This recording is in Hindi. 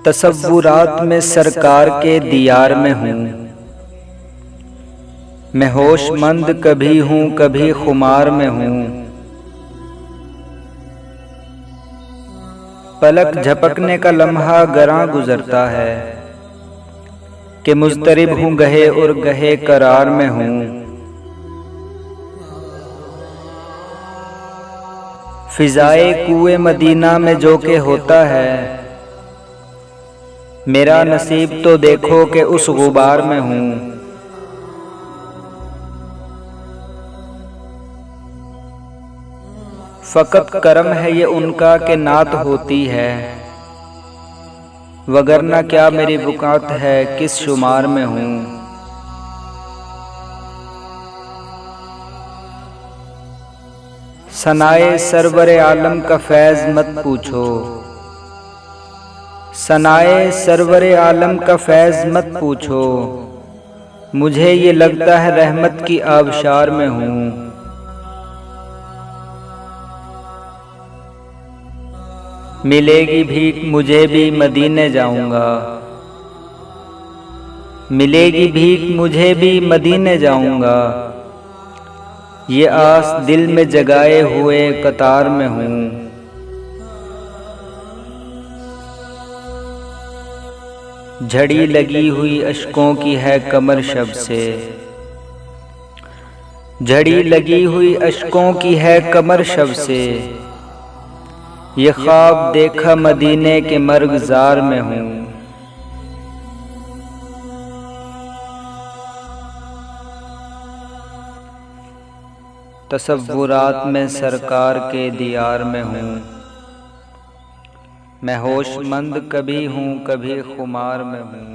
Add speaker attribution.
Speaker 1: तसव्वुरात में सरकार के दियार में हूँ। मैं होशमंद कभी हूँ कभी खुमार में हूँ। पलक झपकने का लम्हा गरां गुजरता है कि मुज़तरिब हूँ गहे और गहे करार में हूँ। फिजाए कुए मदीना में जो के होता है, मेरा नसीब तो देखो कि उस गुबार में हूँ। फ़कत करम है ये उनका कि नात होती है, वगरना क्या मेरी बुकात है किस शुमार में हूँ। सनाए सरवरे आलम का फैज़ मत पूछो, सनाए सरवरे आलम का फैज़ मत पूछो। मुझे ये लगता है रहमत की आबशार में हूँ। मिलेगी भीख मुझे भी मदीने जाऊंगा, मिलेगी भीख मुझे भी मदीने जाऊंगा। ये आस दिल में जगाए हुए कतार में हूँ। झड़ी लगी हुई अश्कों की है कमर शब से, झड़ी लगी हुई अश्कों की है कमर शब से। ये ख्वाब देखा मदीने के मर्गज़ार में हूँ। तसव्वुरात में सरकार के दियार में हूँ। मैं होशमंद कभी हूँ कभी खुमार में हूँ।